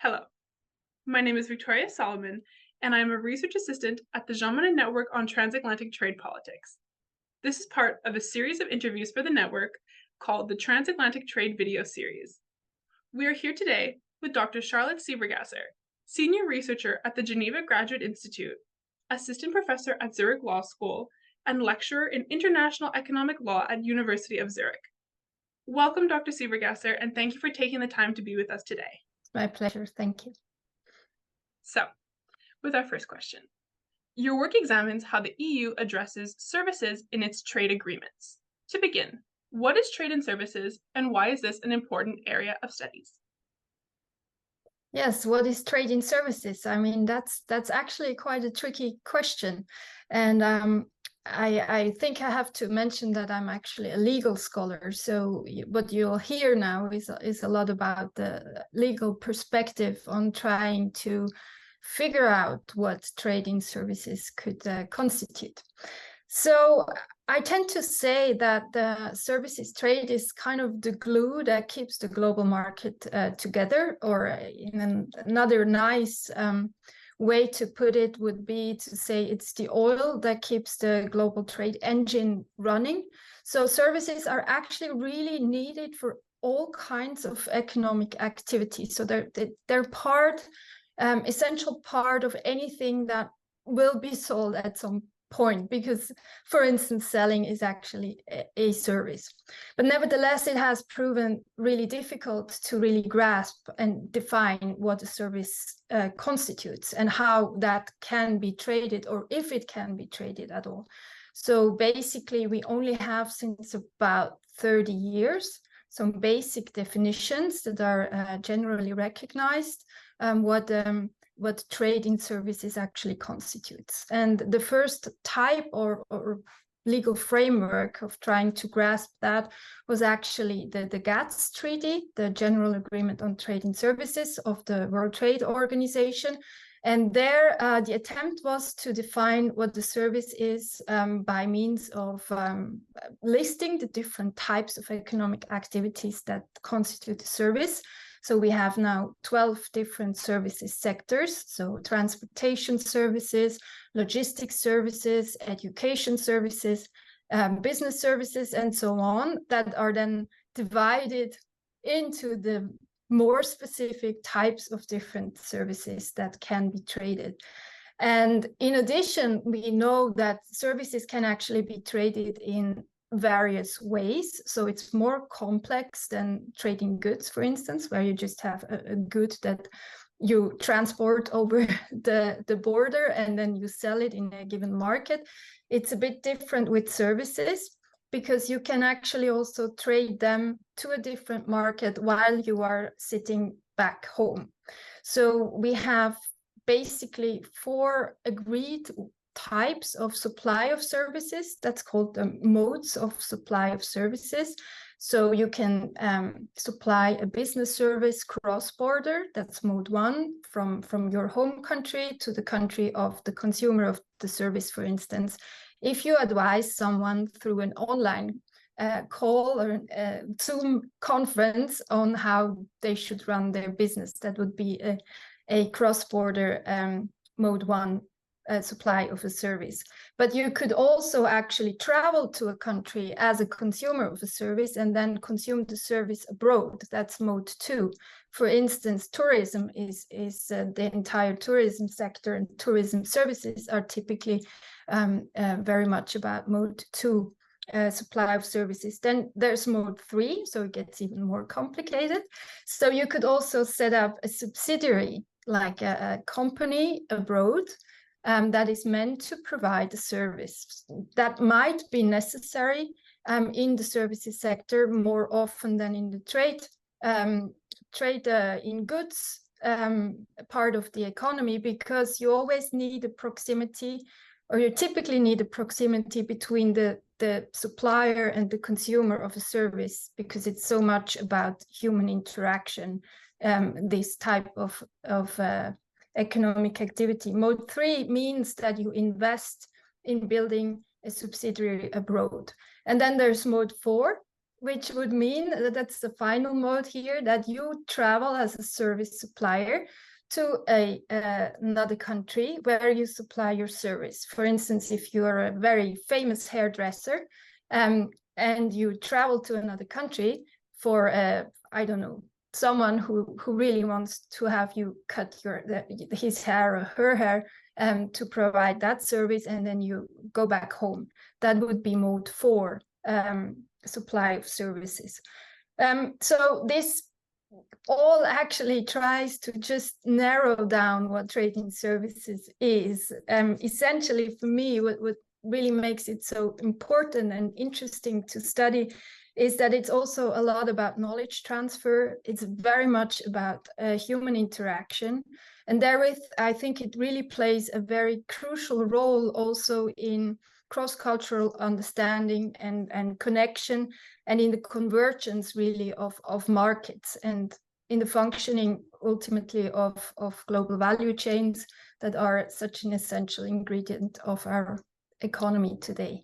Hello, my name is Victoria Solomon, and I am a research assistant at the Jean Monnet Network on Transatlantic Trade Politics. This is part of a series of interviews for the network called the Transatlantic Trade Video Series. We are here today with Dr. Charlotte Sieber-Gasser, senior researcher at the Geneva Graduate Institute, assistant professor at Zurich Law School, and lecturer in international economic law at University of Zurich. Welcome, Dr. Sieber-Gasser, and thank you for taking the time to be with us today. My pleasure. Thank you. So, with our first question, your work examines how the EU addresses services in its trade agreements. To begin, what is trade in services, and why is this an important area of studies? Yes, what is trade in services? I mean, that's actually quite a tricky question, and I think I have to mention that I'm actually a legal scholar. So what you'll hear now is a lot about the legal perspective on trying to figure out what trade in services could constitute. So I tend to say that the services trade is kind of the glue that keeps the global market together, or in another nice way to put it would be to say it's the oil that keeps the global trade engine running. So services are actually really needed for all kinds of economic activity. So they're part, essential part of anything that will be sold at some point, because, for instance, selling is actually a service. But nevertheless, it has proven really difficult to really grasp and define what a service constitutes and how that can be traded, or if it can be traded at all. So basically, we only have, since about 30 years, some basic definitions that are generally recognized, what trade in services actually constitutes. And the first type or legal framework of trying to grasp that was actually the GATS Treaty, the General Agreement on Trade in Services of the World Trade Organization. And there, the attempt was to define what the service is by means of listing the different types of economic activities that constitute a service. So we have now 12 different services sectors, so transportation services, logistics services, education services, business services, and so on, that are then divided into the more specific types of different services that can be traded. And in addition, we know that services can actually be traded in various ways. So it's more complex than trading goods, for instance, where you just have a good that you transport over the border and then you sell it in a given market. It's a bit different with services, because you can actually also trade them to a different market while you are sitting back home. So we have basically 4 agreed types of supply of services. That's called the modes of supply of services. So you can supply a business service cross-border, that's mode 1, from your home country to the country of the consumer of the service, for instance. If you advise someone through an online call or Zoom conference on how they should run their business, that would be a cross-border mode 1 supply of a service. But you could also actually travel to a country as a consumer of a service and then consume the service abroad. That's mode 2. For instance, tourism is the entire tourism sector, and tourism services are typically very much about mode 2 supply of services. Then there's mode 3, so it gets even more complicated. So you could also set up a subsidiary, like a company abroad, that is meant to provide a service that might be necessary in the services sector more often than in the trade in goods part of the economy, because you always need a proximity, or you typically need a proximity between the supplier and the consumer of a service, because it's so much about human interaction, this type of economic activity. Mode 3 means that you invest in building a subsidiary abroad. And then there's mode 4, which would mean that that's the final mode here, that you travel as a service supplier to another country where you supply your service. For instance, if you are a very famous hairdresser and you travel to another country for, I don't know, someone who really wants to have you cut his hair or her hair to provide that service, and then you go back home. That would be mode 4, supply of services. So this all actually tries to just narrow down what trading services is. Essentially, for me, what really makes it so important and interesting to study is that it's also a lot about knowledge transfer. It's very much about human interaction. And therewith, I think it really plays a very crucial role also in cross-cultural understanding and connection, and in the convergence really of markets, and in the functioning ultimately of global value chains that are such an essential ingredient of our economy today.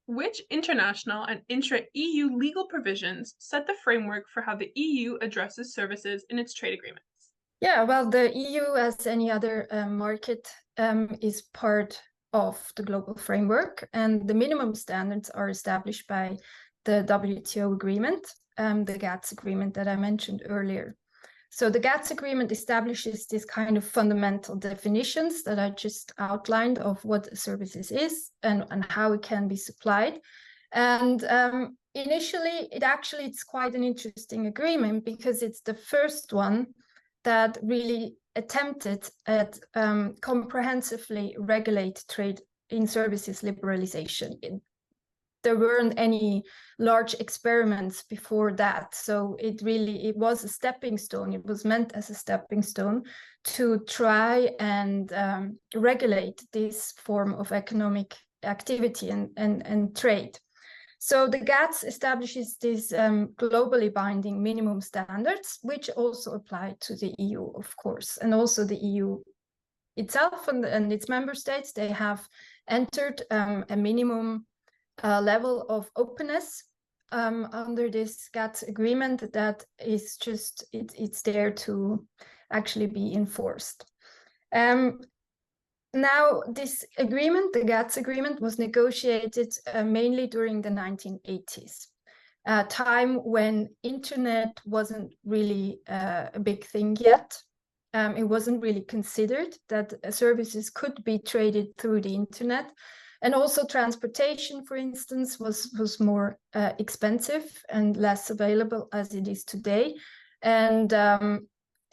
Which international and intra-EU legal provisions set the framework for how the EU addresses services in its trade agreements? Yeah, well, the EU, as any other market, is part of the global framework, and the minimum standards are established by the WTO agreement, the GATS agreement that I mentioned earlier. So the GATS agreement establishes this kind of fundamental definitions that I just outlined of what services is and how it can be supplied. And initially, it's quite an interesting agreement because it's the first one that really attempted at comprehensively regulate trade in services liberalization. There weren't any large experiments before that. So it was a stepping stone. It was meant as a stepping stone to try and regulate this form of economic activity and trade. So the GATS establishes these globally binding minimum standards, which also apply to the EU, of course. And also the EU itself and its member states, they have entered a minimum level of openness under this GATS agreement that is just, it's there to actually be enforced. Now, this agreement, the GATS agreement, was negotiated mainly during the 1980s, a time when internet wasn't really a big thing yet. It wasn't really considered that services could be traded through the internet. And also transportation, for instance, was more expensive and less available as it is today. And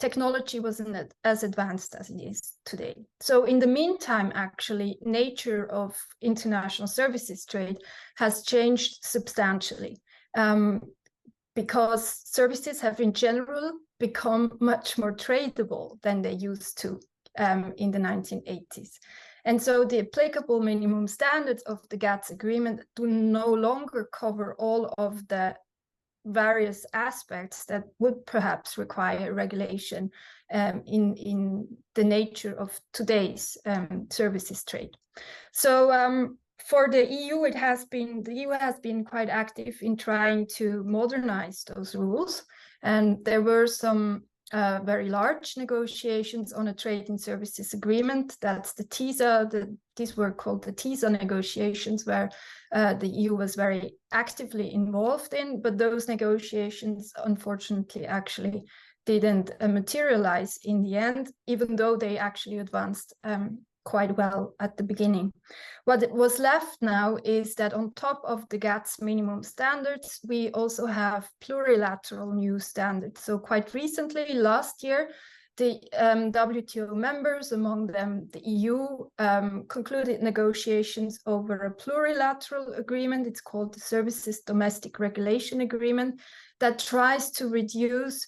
technology wasn't as advanced as it is today. So in the meantime, actually, nature of international services trade has changed substantially because services have in general become much more tradable than they used to in the 1980s. And so the applicable minimum standards of the GATS agreement do no longer cover all of the various aspects that would perhaps require regulation in the nature of today's services trade. So for the EU, the EU has been quite active in trying to modernize those rules. And there were some very large negotiations on a trade and services agreement. That's the TISA. These were called the TISA negotiations, where the EU was very actively involved in, but those negotiations, unfortunately, actually didn't materialize in the end, even though they actually advanced quite well at the beginning. What was left now is that on top of the GATS minimum standards, we also have plurilateral new standards. So quite recently, last year, the WTO members, among them the EU, concluded negotiations over a plurilateral agreement. It's called the Services Domestic Regulation Agreement, that tries to reduce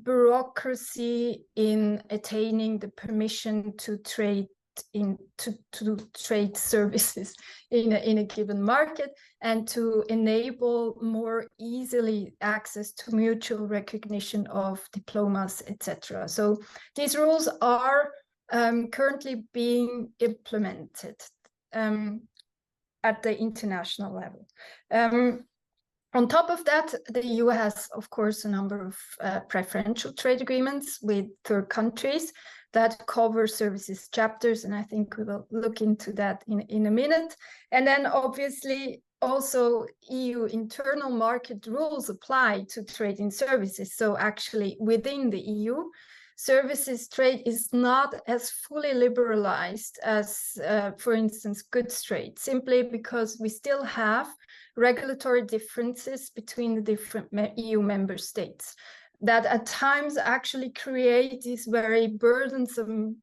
bureaucracy in attaining the permission to trade to trade services in a given market, and to enable more easily access to mutual recognition of diplomas, etc. So these rules are currently being implemented at the international level. On top of that, the EU has, of course, a number of preferential trade agreements with third countries that cover services chapters, and I think we will look into that in a minute. And then obviously also EU internal market rules apply to trade in services. So actually within the EU, services trade is not as fully liberalized as, for instance, goods trade, simply because we still have regulatory differences between the different EU member states that at times actually create these very burdensome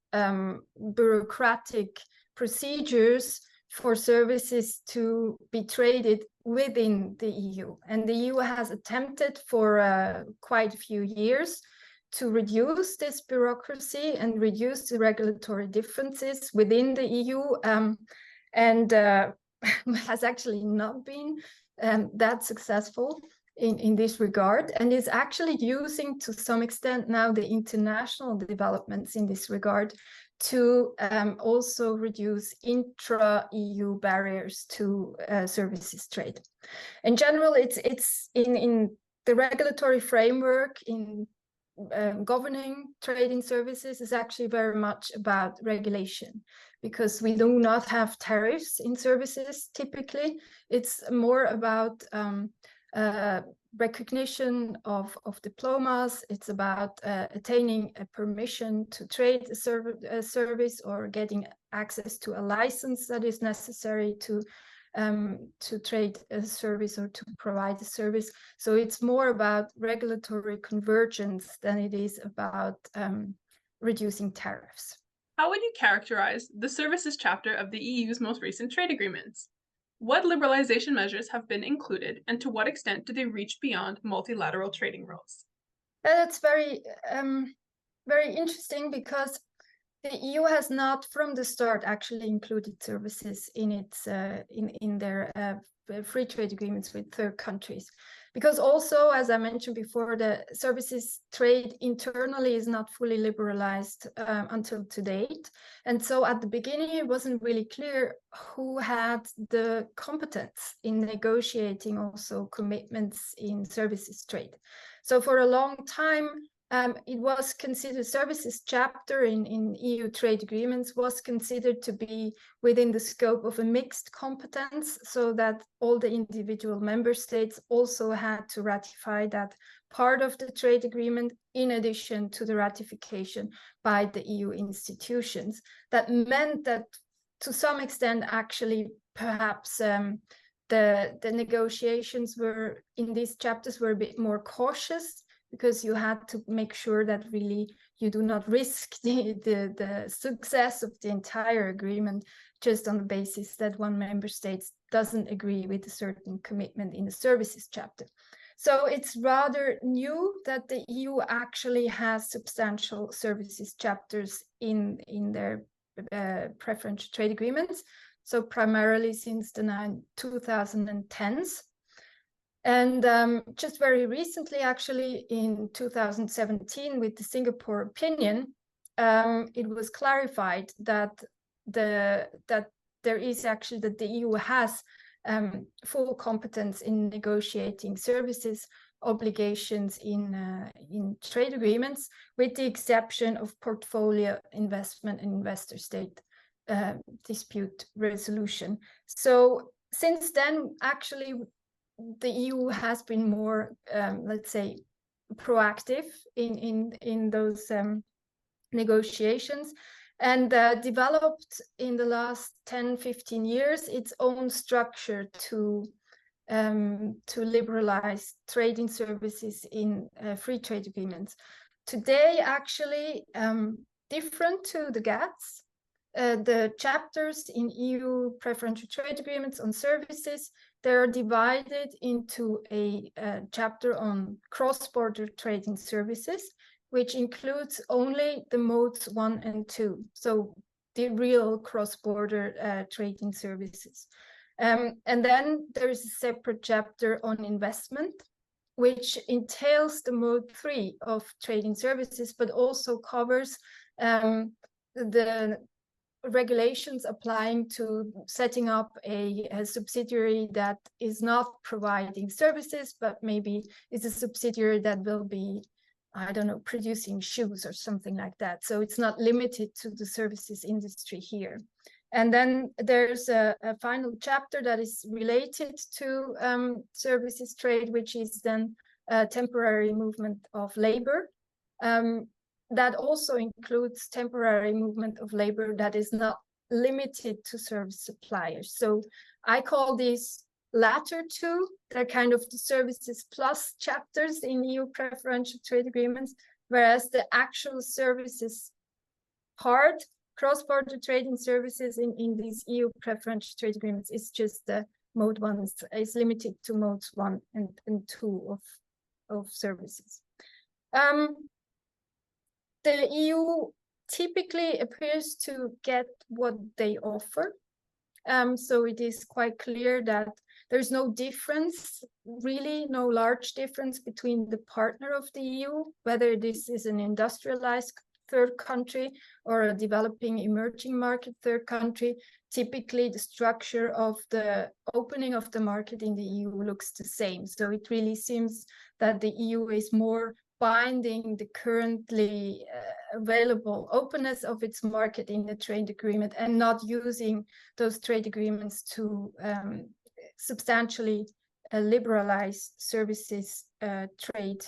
bureaucratic procedures for services to be traded within the EU. And the EU has attempted for quite a few years to reduce this bureaucracy and reduce the regulatory differences within the EU, and has actually not been that successful in this regard, and is actually using to some extent now the international developments in this regard to also reduce intra-EU barriers to services trade. In general, it's in the regulatory framework in governing trading services is actually very much about regulation, because we do not have tariffs in services typically. It's more about recognition of diplomas. It's about attaining a permission to trade a service or getting access to a license that is necessary to trade a service or to provide a service. So it's more about regulatory convergence than it is about reducing tariffs. How would you characterize the services chapter of the EU's most recent trade agreements? What liberalization measures have been included, and to what extent do they reach beyond multilateral trading rules? That's very interesting, because the EU has not from the start actually included services in its in their free trade agreements with third countries, because also, as I mentioned before, the services trade internally is not fully liberalized until to date. And so at the beginning, it wasn't really clear who had the competence in negotiating also commitments in services trade. So for a long time, it was considered, services chapter in EU trade agreements was considered to be within the scope of a mixed competence, so that all the individual member states also had to ratify that part of the trade agreement in addition to the ratification by the EU institutions. That meant that to some extent, actually, perhaps the negotiations were in these chapters were a bit more cautious, because you had to make sure that really you do not risk the success of the entire agreement just on the basis that one member state doesn't agree with a certain commitment in the services chapter. So it's rather new that the EU actually has substantial services chapters in their preferential trade agreements. So primarily since the 2010s. And just very recently, actually, in 2017, with the Singapore opinion, it was clarified that there is actually that the EU has full competence in negotiating services obligations in trade agreements, with the exception of portfolio investment and investor state dispute resolution. So since then, actually, the EU has been more, let's say, proactive in those negotiations, and developed in the last 10-15 years its own structure to liberalize trading services in free trade agreements. Today, actually, different to the GATS, the chapters in EU preferential trade agreements on services, they are divided into a chapter on cross-border trading services, which includes only the modes 1 and 2, so the real cross-border trading services. And then there is a separate chapter on investment, which entails the mode 3 of trading services, but also covers the regulations applying to setting up a subsidiary that is not providing services, but maybe is a subsidiary that will be, I don't know, producing shoes or something like that. So it's not limited to the services industry here. And then there's a final chapter that is related to services trade, which is then temporary movement of labor. That also includes temporary movement of labor that is not limited to service suppliers. So I call these latter two, they're kind of the services plus chapters in EU preferential trade agreements, whereas the actual services part, cross-border trading services in these EU preferential trade agreements is just the mode one, is limited to modes 1 and 2 of services. The EU typically appears to get what they offer. So it is quite clear that there's no difference, really no large difference between the partner of the EU, whether this is an industrialized third country or a developing emerging market third country. Typically, the structure of the opening of the market in the EU looks the same. So it really seems that the EU is more binding the currently available openness of its market in the trade agreement and not using those trade agreements to substantially liberalize services trade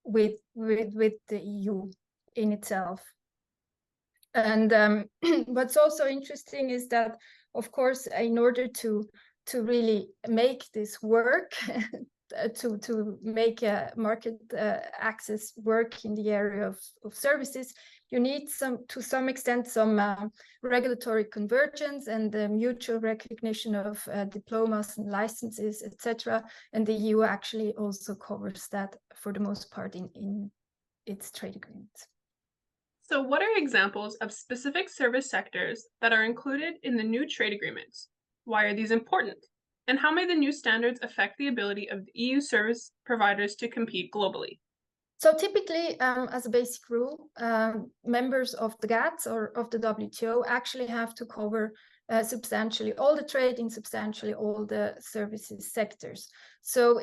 with the EU in itself. And what's also interesting is that, of course, in order to really make this work, to make market access work in the area of services, you need to some extent some regulatory convergence and the mutual recognition of diplomas and licenses, etc. And the EU actually also covers that for the most part in its trade agreements. So what are examples of specific service sectors that are included in the new trade agreements? Why are these important? And how may the new standards affect the ability of the EU service providers to compete globally? So typically, as a basic rule, members of the GATS or of the WTO actually have to cover substantially all the trade in substantially all the services sectors. So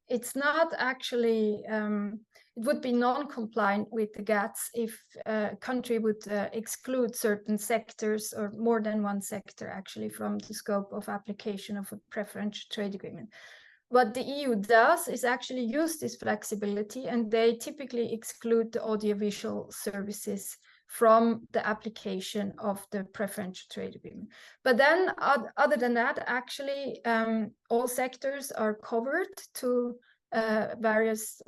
it's not actually, it would be non-compliant with the GATS if a country would exclude certain sectors or more than one sector actually from the scope of application of a preferential trade agreement. What the EU does is actually use this flexibility, and they typically exclude the audiovisual services from the application of the preferential trade agreement. But then other than that, actually all sectors are covered to various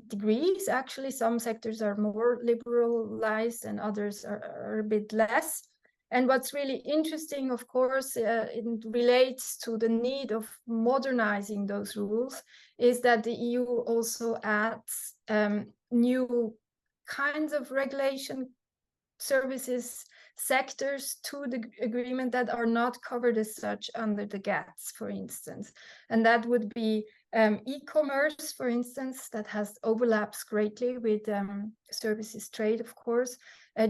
degrees. Actually, some sectors are more liberalized and others are a bit less. And what's really interesting, of course, it relates to the need of modernizing those rules, is that the EU also adds new kinds of regulation services sectors to the agreement that are not covered as such under the GATS, for instance. And that would be e-commerce, for instance, that has overlaps greatly with services trade, of course,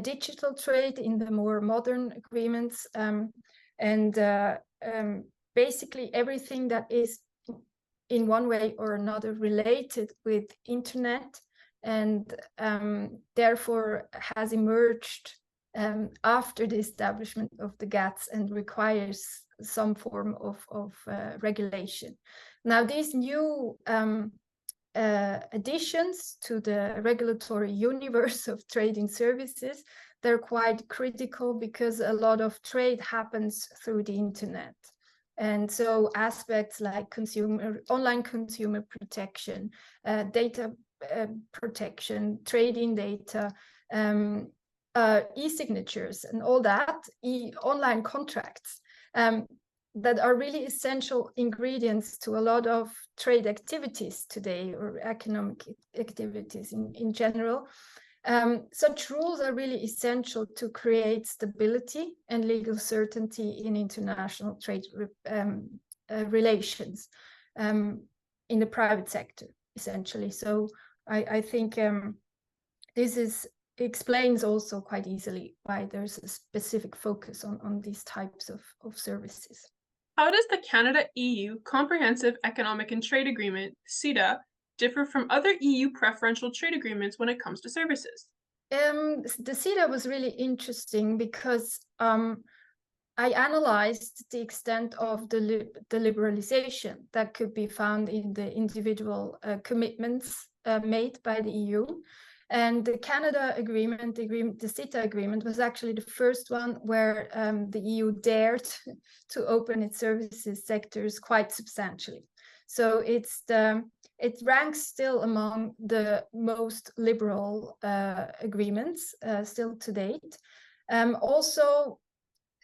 digital trade in the more modern agreements, and basically everything that is in one way or another related with internet and therefore has emerged after the establishment of the GATS and requires some form of regulation. Now, these new additions to the regulatory universe of trading services, they're quite critical because a lot of trade happens through the internet. And so aspects like online consumer protection, data protection, trading data, e-signatures and all that, online contracts, that are really essential ingredients to a lot of trade activities today, or economic activities in general. Such rules are really essential to create stability and legal certainty in international trade relations in the private sector, essentially. So I think this is explains also quite easily why there's a specific focus on these types of services. How does the Canada-EU Comprehensive Economic and Trade Agreement, CETA, differ from other EU preferential trade agreements when it comes to services? The CETA was really interesting because I analyzed the extent of the liberalization that could be found in the individual commitments made by the EU. And the Canada agreement, the CETA agreement, was actually the first one where the EU dared to open its services sectors quite substantially. So it ranks still among the most liberal agreements still to date. Also,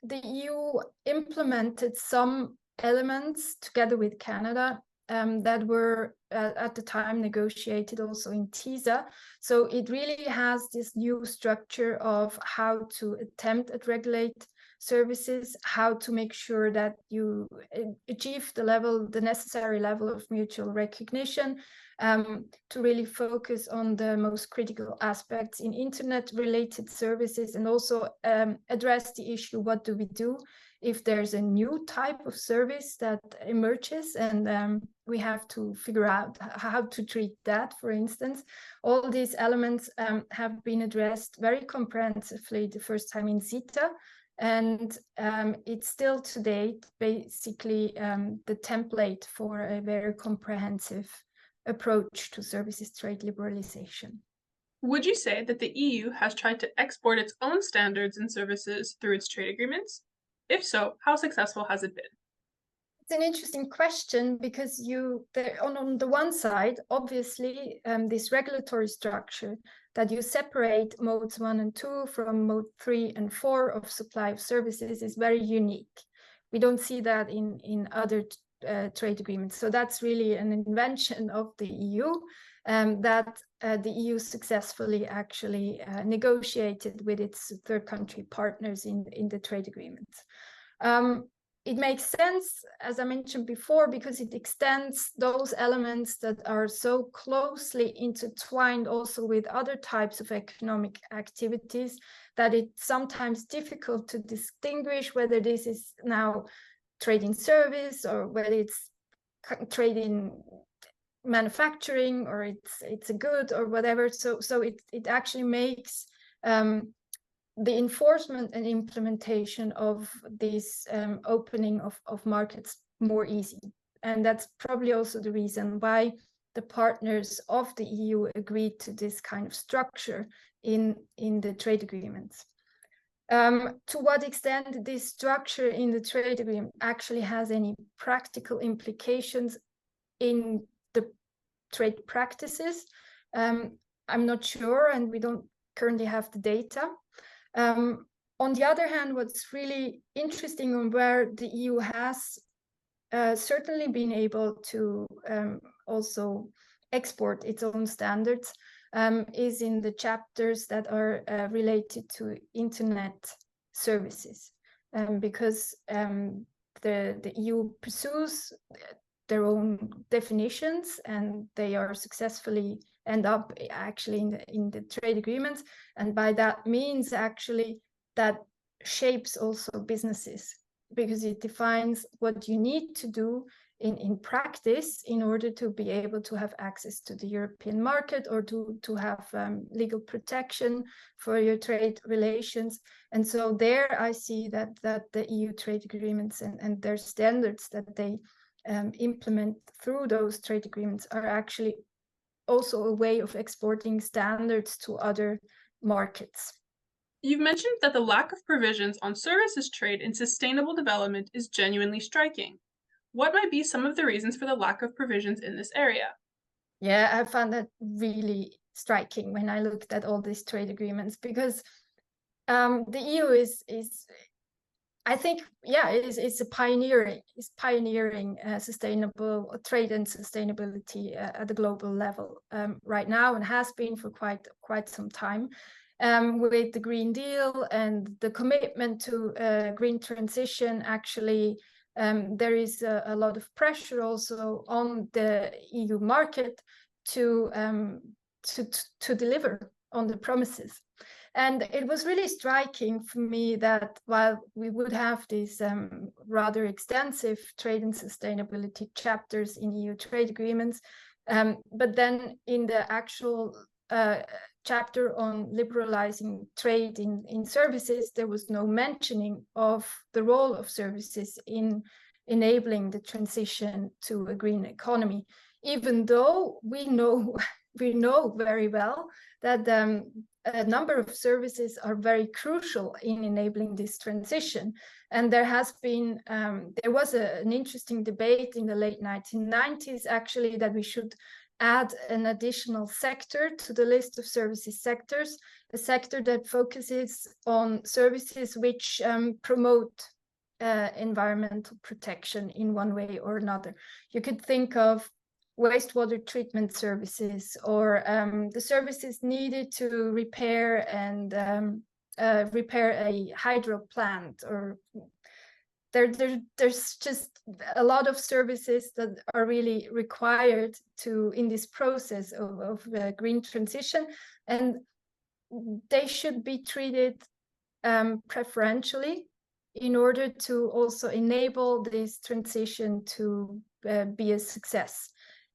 the EU implemented some elements together with Canada that were at the time negotiated also in TISA. So it really has this new structure of how to attempt at regulate services, how to make sure that you achieve the necessary level of mutual recognition, to really focus on the most critical aspects in internet-related services, and also address the issue, what do we do if there's a new type of service that emerges, and we have to figure out how to treat that, for instance. All these elements have been addressed very comprehensively the first time in CETA, and it's still to date basically the template for a very comprehensive approach to services trade liberalization. Would you say that the EU has tried to export its own standards and services through its trade agreements? If so, how successful has it been? It's an interesting question because on the one side, obviously, this regulatory structure that you separate modes 1 and 2 from mode 3 and 4 of supply of services is very unique. We don't see that in other trade agreements. So that's really an invention of the EU that the EU successfully actually negotiated with its third country partners in the trade agreements. It makes sense, as I mentioned before, because it extends those elements that are so closely intertwined also with other types of economic activities that it's sometimes difficult to distinguish whether this is now trade in service or whether it's trade in manufacturing or it's a good or whatever. So it actually makes the enforcement and implementation of this opening of markets more easy. And that's probably also the reason why the partners of the EU agreed to this kind of structure in the trade agreements. To what extent this structure in the trade agreement actually has any practical implications in the trade practices, I'm not sure, and we don't currently have the data. On the other hand, what's really interesting and where the EU has certainly been able to also export its own standards is in the chapters that are related to internet services, because the EU pursues their own definitions, and they are successfully end up actually in the trade agreements, and by that means actually that shapes also businesses, because it defines what you need to do in practice in order to be able to have access to the European market or to have legal protection for your trade relations. And so there I see that the EU trade agreements and their standards that they implement through those trade agreements are actually also a way of exporting standards to other markets. You've mentioned that the lack of provisions on services trade and sustainable development is genuinely striking. What might be some of the reasons for the lack of provisions in this area? Yeah, I found that really striking when I looked at all these trade agreements, because the EU is I think, yeah, it's pioneering sustainable trade and sustainability at the global level right now, and has been for quite some time. With the Green Deal and the commitment to green transition, actually, there is a lot of pressure also on the EU market to deliver on the premises. And it was really striking for me that while we would have these rather extensive trade and sustainability chapters in EU trade agreements, but then in the actual chapter on liberalizing trade in services, there was no mentioning of the role of services in enabling the transition to a green economy, even though we know very well that a number of services are very crucial in enabling this transition. And there was an interesting debate in the late 1990s, actually, that we should add an additional sector to the list of services sectors, a sector that focuses on services which promote environmental protection in one way or another. You could think of wastewater treatment services, or the services needed to repair a hydro plant, or there's just a lot of services that are really required in this process of green transition, and they should be treated preferentially in order to also enable this transition to be a success.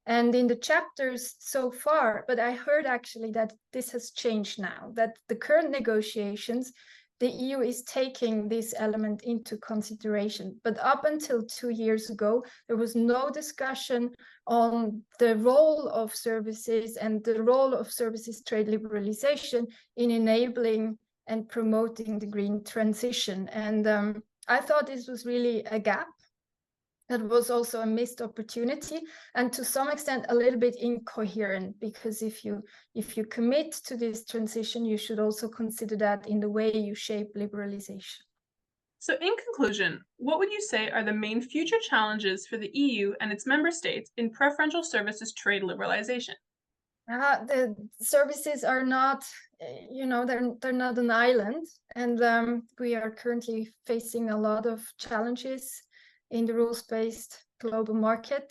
And in the chapters so far, but I heard actually that this has changed now, that the current negotiations, the EU is taking this element into consideration. But up until 2 years ago, there was no discussion on the role of services and the role of services trade liberalization in enabling and promoting the green transition. And I thought this was really a gap. That was also a missed opportunity, and to some extent a little bit incoherent, because if you commit to this transition, you should also consider that in the way you shape liberalization. So in conclusion, what would you say are the main future challenges for the EU and its member states in preferential services trade liberalization? The services are not, they're not an island, and we are currently facing a lot of challenges in the rules-based global market,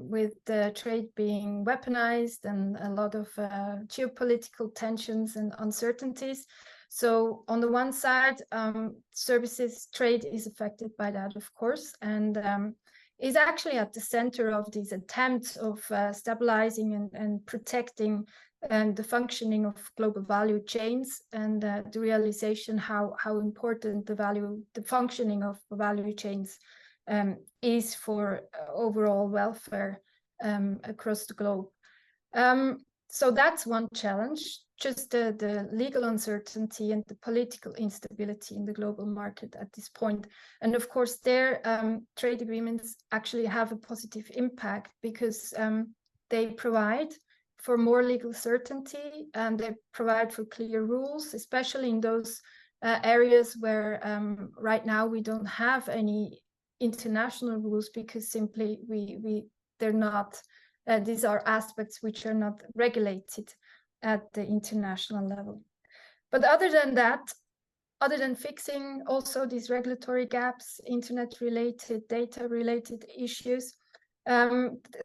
with the trade being weaponized and a lot of geopolitical tensions and uncertainties. So on the one side, services trade is affected by that, of course, and is actually at the center of these attempts of stabilizing and protecting the functioning of global value chains, and the realization how important the functioning of value chains is for overall welfare across the globe. So that's one challenge, just the legal uncertainty and the political instability in the global market at this point. And of course, their trade agreements actually have a positive impact, because they provide for more legal certainty, and they provide for clear rules, especially in those areas where right now we don't have any international rules, because simply they're not, these are aspects which are not regulated at the international level. But other than that, other than fixing also these regulatory gaps, internet-related, data-related issues,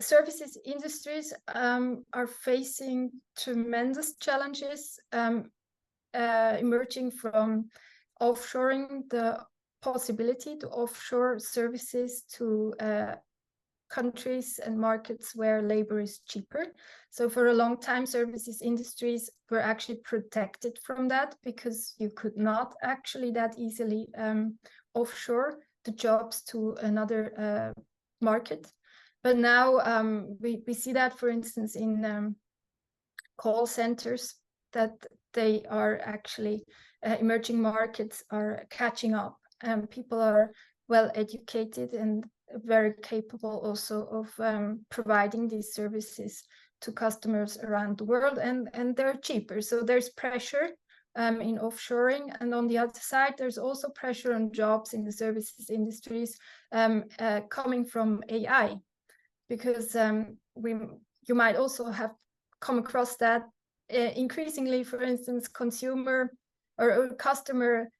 services industries are facing tremendous challenges emerging from offshoring, the possibility to offshore services to countries and markets where labor is cheaper. So for a long time, services industries were actually protected from that, because you could not actually that easily offshore the jobs to another market. But now we see that, for instance, in call centers, that they are actually, emerging markets are catching up, and people are well educated and very capable also of providing these services to customers around the world, and they're cheaper. So there's pressure in offshoring, and on the other side, there's also pressure on jobs in the services industries coming from AI, because you might also have come across that increasingly, for instance, consumer or customer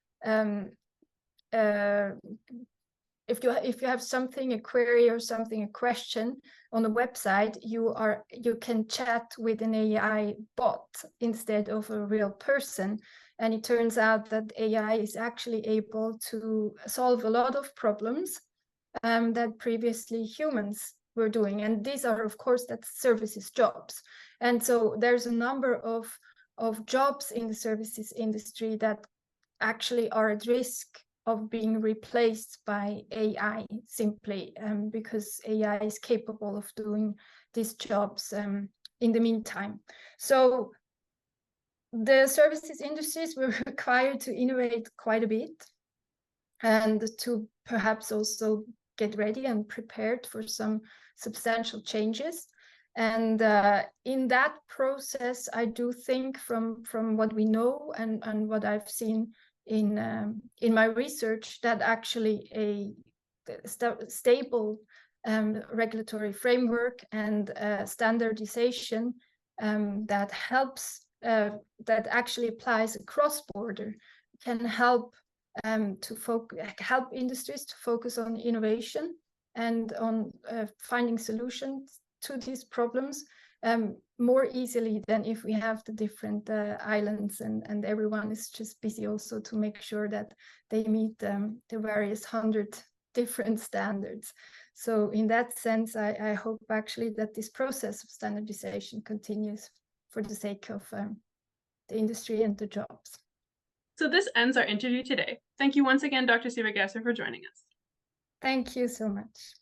if you have something, a query or something, a question on the website, you can chat with an AI bot instead of a real person. And it turns out that AI is actually able to solve a lot of problems that previously humans were doing. And these are, of course, that's services jobs. And so there's a number of jobs in the services industry that actually are at risk of being replaced by AI simply because AI is capable of doing these jobs in the meantime. So the services industries were required to innovate quite a bit and to perhaps also get ready and prepared for some substantial changes. And in that process, I do think from what we know and what I've seen in my research, that actually a stable regulatory framework and standardization that helps that actually applies across border can help help industries to focus on innovation and on finding solutions to these problems more easily than if we have the different islands and everyone is just busy also to make sure that they meet the various 100 different standards. So in that sense, I hope actually that this process of standardization continues for the sake of the industry and the jobs. So this ends our interview today. Thank you once again, Dr. Sieber-Gasser, for joining us. Thank you so much.